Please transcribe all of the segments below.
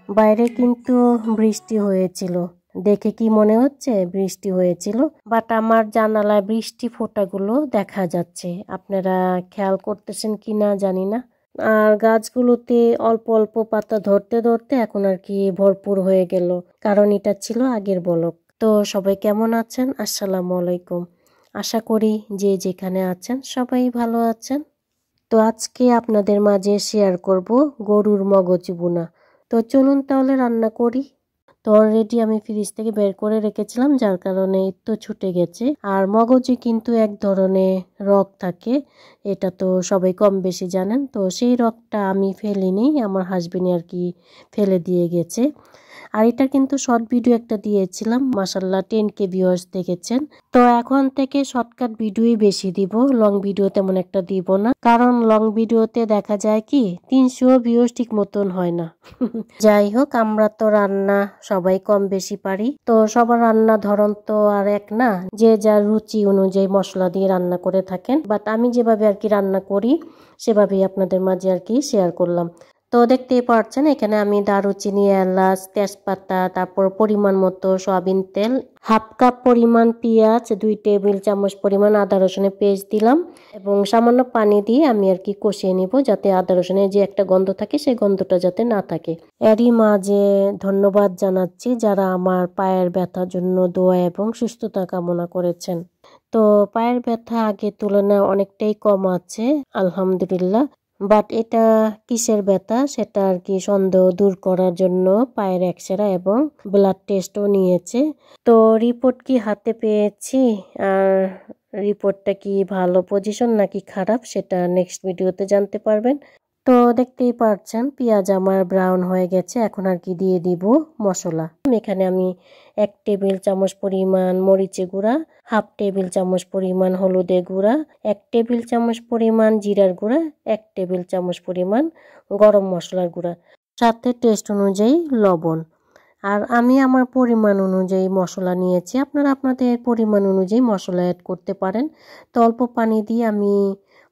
বাইরে কিন্তু বৃষ্টি হয়েছিল, দেখে কি মনে হচ্ছে বৃষ্টি হয়েছিল, বাট আমার জানালায় বৃষ্টি ফোঁটাগুলো দেখা যাচ্ছে। আপনারা খেয়াল করতেছেন কিনা জানি না। আর গাছগুলোতে অল্প অল্প পাতা ধরতে ধরতে এখন আর কি ভরপুর হয়ে গেল, কারণ এটা ছিল আগের বলক। তো সবাই কেমন আছেন? আসসালামু আলাইকুম। আশা করি যে যেখানে আছেন সবাই ভালো আছেন। তো আজকে আপনাদের মাঝে শেয়ার করব গরুর মগজ ভুনা। তো চলুন তাহলে রান্না করি। তো অলরেডি আমি ফ্রিজ থেকে বের করে রেখেছিলাম, যার কারণে একটু ছুটে গেছে। আর মগজে কিন্তু এক ধরনের রগ থাকে, এটা তো সবাই কম বেশি জানেন। তো সেই রগটা আমি ফেলিনি, আমার হাজবেন্ড আর কি ফেলে দিয়ে গেছে। আর এটা কিন্তু শর্ট ভিডিও একটা দিয়েছিলাম, মাশাল্লাহ 10K ভিউয়ার্স দেখেছেন। তো এখন থেকে শর্টকাট ভিডিওই বেশি দিব, লং ভিডিও তেমন একটা দিব না, কারণ লং ভিডিওতে দেখা যায় কি 300 ভিউয়ার্স ঠিক মতন হয় না। যাই হোক, আমরা তো রান্না সবাই কম বেশি পারি, তো সবার রান্না ধরন তো আর এক না, যে যার রুচি অনুযায়ী মশলা দিয়ে রান্না করে থাকেন। বাট আমি যেভাবে আর কি রান্না করি সেভাবেই আপনাদের মাঝে আর কি শেয়ার করলাম। তো দেখতেই পাচ্ছেন এখানে আমি দারুচিনি, এলাচ, তেজপাতা, তারপর পরিমাণ মতো সয়াবিন তেল, হাফ কাপ পরিমাণ পেঁয়াজ, 2 টেবিল চামচ পরিমাণ আদা রসুনের পেস্ট দিলাম এবং সামান্য পানি দিয়ে আমি আর কি কষিয়ে নিব, যাতে আদা রসুনের যে একটা গন্ধ থাকে সেই গন্ধটা যাতে না থাকে। এরই মাঝে ধন্যবাদ জানাচ্ছি যারা আমার পায়ের ব্যথার জন্য দোয়া এবং সুস্থতা কামনা করেছেন। তো পায়ের ব্যথা আগের তুলনায় অনেকটাই কম আছে আলহামদুলিল্লাহ। বাট এটা কিসের ব্যথা সেটা আর কি সন্দেহ দূর করার জন্য পায়ের এক্সরে এবং ব্লাড টেস্টও নিয়েছে। তো রিপোর্ট কি হাতে পেয়েছি, আর রিপোর্টটা কি ভালো পজিশন নাকি খারাপ সেটা নেক্সট ভিডিওতে জানতে পারবেন। তো দেখতেই পাচ্ছেন পেঁয়াজ আমার ব্রাউন হয়ে গেছে, এখন আর কি দিয়ে দিব মশলা। এখানে আমি 1 টেবিল চামচ পরিমাণ মরিচে গুঁড়া, হাফ টেবিল চামচ পরিমাণ হলুদে গুঁড়া, 1 টেবিল চামচ পরিমাণ জিরার গুঁড়া, 1 টেবিল চামচ পরিমাণ গরম মশলার গুঁড়া, সাথে টেস্ট অনুযায়ী লবণ। আর আমি আমার পরিমাণ অনুযায়ী মশলা নিয়েছি, আপনারা আপনাদের পরিমাণ অনুযায়ী মশলা অ্যাড করতে পারেন। তো অল্প পানি দিয়ে আমি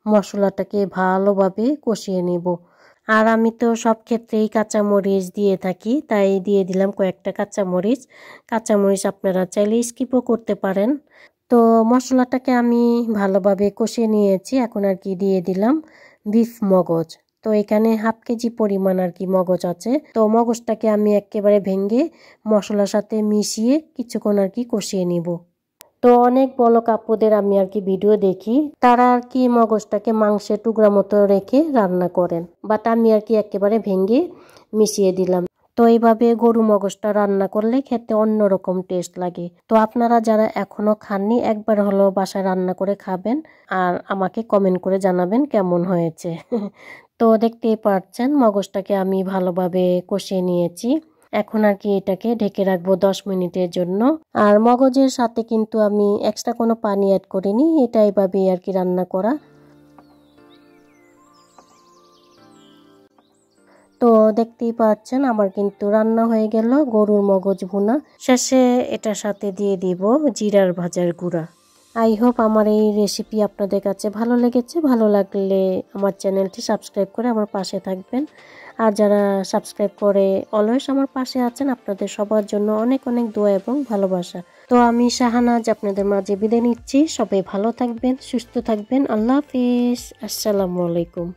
মশলাটাকে ভালোভাবে কষিয়ে নেব। আর আমি তো সব ক্ষেত্রেই কাঁচামরিচ দিয়ে থাকি, তাই দিয়ে দিলাম কয়েকটা কাঁচামরিচ। কাঁচামরিচ আপনারা চাইলে স্কিপও করতে পারেন। তো মশলাটাকে আমি ভালোভাবে কষিয়ে নিয়েছি, এখন আর কি দিয়ে দিলাম বিফ মগজ। তো এখানে হাফ কেজি পরিমাণ আর কি মগজ আছে। তো মগজটাকে আমি একেবারে ভেঙে মশলার সাথে মিশিয়ে কিছুক্ষণ আর কি কষিয়ে নিব। তো অনেক বড় কাপুদের আমি আর কি ভিডিও দেখি, তারা আর কি মগজটাকে মাংসের টুকরা মতো রেখে রান্না করেন, বাট আমি আর কি একেবারে ভেঙে মিশিয়ে দিলাম। তো এইভাবে গরু মগজটা রান্না করলে খেতে অন্যরকম টেস্ট লাগে। তো আপনারা যারা এখনো খাননি একবার হলো বাসায় রান্না করে খাবেন, আর আমাকে কমেন্ট করে জানাবেন কেমন হয়েছে। তো দেখতেই পাচ্ছেন মগজটাকে আমি ভালোভাবে কষিয়ে নিয়েছি, এখন আর কি এটাকে ঢেকে রাখবো 10 মিনিটের জন্য। আর মগজের সাথে কিন্তু আমি এক্সট্রা কোনো পানি অ্যাড করিনি, এটা এইভাবেই আর কি রান্না করা। তো দেখতেই পাচ্ছেন আমার কিন্তু রান্না হয়ে গেল গরুর মগজ ভুনা। শেষে এটার সাথে দিয়ে দিব জিরার ভাজার গুঁড়া। আই হোপ আমার এই রেসিপি আপনাদের কাছে ভালো লেগেছে। ভালো লাগলে আমার চ্যানেলটি সাবস্ক্রাইব করে আমার পাশে থাকবেন। আর যারা সাবস্ক্রাইব করে অলওয়েজ আমার পাশে আছেন, আপনাদের সবার জন্য অনেক অনেক দোয়া এবং ভালোবাসা। তো আমি শাহানাজ আপনাদের মাঝে বিদায় নিচ্ছি। সবাই ভালো থাকবেন, সুস্থ থাকবেন। আল্লাহ হাফেজ, আসসালামু আলাইকুম।